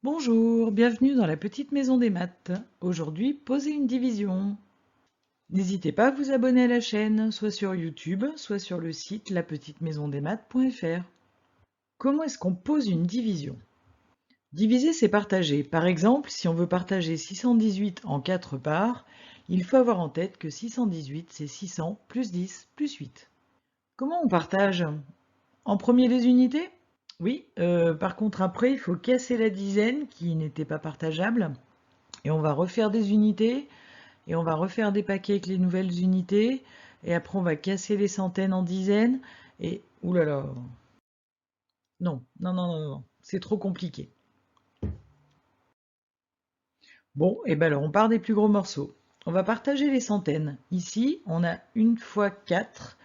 Bonjour, bienvenue dans la petite maison des maths. Aujourd'hui, posez une division. N'hésitez pas à vous abonner à la chaîne, soit sur YouTube, soit sur le site lapetitemaisondesmaths.fr. Comment est-ce qu'on pose une division? Diviser, c'est partager. Par exemple, si on veut partager 618 en 4 parts, il faut avoir en tête que 618, c'est 600 plus 10 plus 8. Comment on partage? En premier les unités? Oui, par contre après, il faut casser la dizaine qui n'était pas partageable. Et on va refaire des unités, et on va refaire des paquets avec les nouvelles unités, et après on va casser les centaines en dizaines, et oulala, non, non, non, non, non, c'est trop compliqué. Bon, et ben alors on part des plus gros morceaux. On va partager les centaines. Ici, on a une fois 4,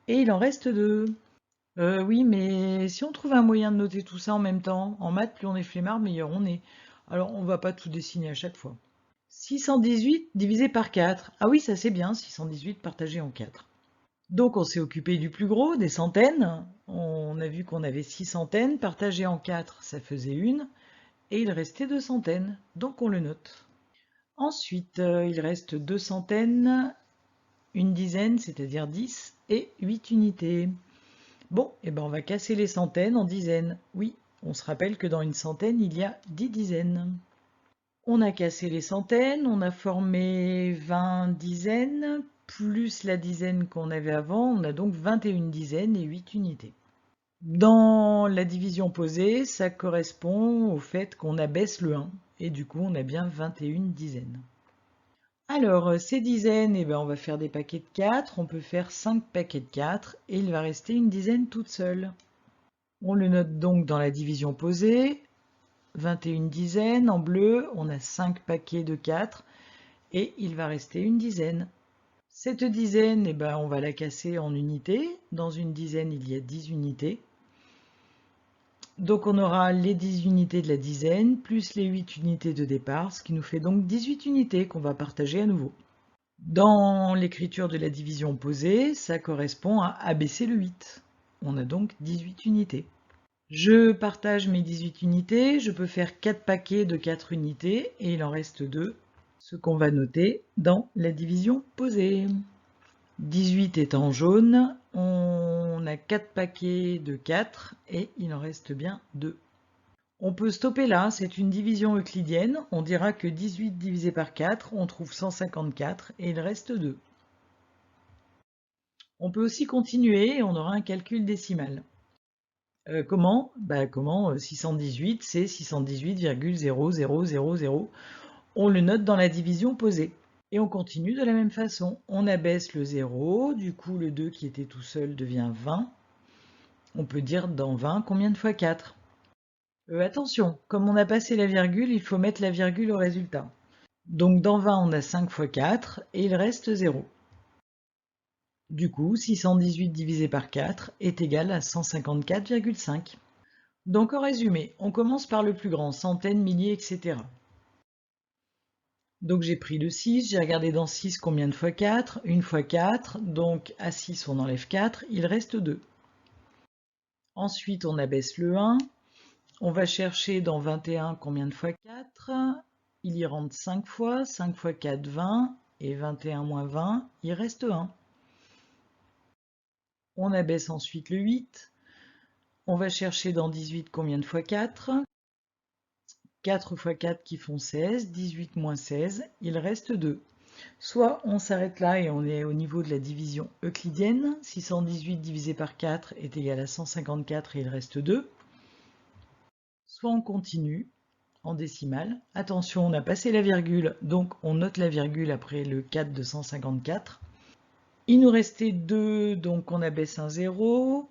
et il en reste 2. Oui, mais si on trouve un moyen de noter tout ça en même temps, en maths, plus on est flemmard, meilleur on est. Alors on va pas tout dessiner à chaque fois. 618 divisé par 4. Ah oui, ça c'est bien, 618 partagé en 4. Donc on s'est occupé du plus gros, des centaines. On a vu qu'on avait 6 centaines, partagé en 4, ça faisait une, et il restait 2 centaines, donc on le note. Ensuite, il reste 2 centaines, une dizaine, c'est-à-dire 10, et 8 unités. Bon, et ben on va casser les centaines en dizaines. Oui, on se rappelle que dans une centaine, il y a 10 dizaines. On a cassé les centaines, on a formé 20 dizaines, plus la dizaine qu'on avait avant, on a donc 21 dizaines et 8 unités. Dans la division posée, ça correspond au fait qu'on abaisse le 1, et du coup on a bien 21 dizaines. Alors, ces dizaines, eh ben, on va faire des paquets de 4, on peut faire 5 paquets de 4, et il va rester une dizaine toute seule. On le note donc dans la division posée, 21 dizaines, en bleu, on a 5 paquets de 4, et il va rester une dizaine. Cette dizaine, eh ben, on va la casser en unités. Dans une dizaine, il y a 10 unités. Donc on aura les 10 unités de la dizaine, plus les 8 unités de départ, ce qui nous fait donc 18 unités qu'on va partager à nouveau. Dans l'écriture de la division posée, ça correspond à abaisser le 8. On a donc 18 unités. Je partage mes 18 unités, je peux faire 4 paquets de 4 unités, et il en reste 2, ce qu'on va noter dans la division posée. 18 est en jaune, on a 4 paquets de 4 et il en reste bien 2. On peut stopper là, c'est une division euclidienne, on dira que 18 divisé par 4, on trouve 154 et il reste 2. On peut aussi continuer et on aura un calcul décimal. Comment? Comment 618, c'est 618,0000. On le note dans la division posée. Et on continue de la même façon. On abaisse le 0, du coup le 2 qui était tout seul devient 20. On peut dire dans 20 combien de fois 4? Attention, comme on a passé la virgule, il faut mettre la virgule au résultat. Donc dans 20 on a 5 fois 4 et il reste 0. Du coup 618 divisé par 4 est égal à 154,5. Donc en résumé, on commence par le plus grand, centaines, milliers, etc. Donc j'ai pris le 6, j'ai regardé dans 6 combien de fois 4, une fois 4, donc à 6 on enlève 4, il reste 2. Ensuite on abaisse le 1, on va chercher dans 21 combien de fois 4, il y rentre 5 fois 4, 20, et 21 moins 20, il reste 1. On abaisse ensuite le 8, on va chercher dans 18 combien de fois 4, 4 fois 4 qui font 16, 18 moins 16, il reste 2. Soit on s'arrête là et on est au niveau de la division euclidienne, 618 divisé par 4 est égal à 154 et il reste 2. Soit on continue en décimale. Attention, on a passé la virgule, donc on note la virgule après le 4 de 154. Il nous restait 2, donc on abaisse un 0.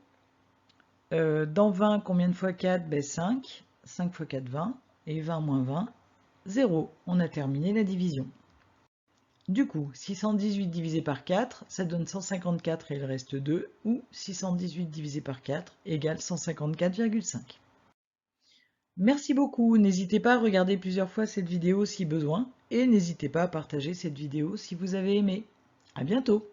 Dans 20, combien de fois 4? 5. 5 fois 4, 20. Et 20 moins 20, 0. On a terminé la division. Du coup, 618 divisé par 4, ça donne 154 et il reste 2, ou 618 divisé par 4 égale 154,5. Merci beaucoup, n'hésitez pas à regarder plusieurs fois cette vidéo si besoin, et n'hésitez pas à partager cette vidéo si vous avez aimé. À bientôt!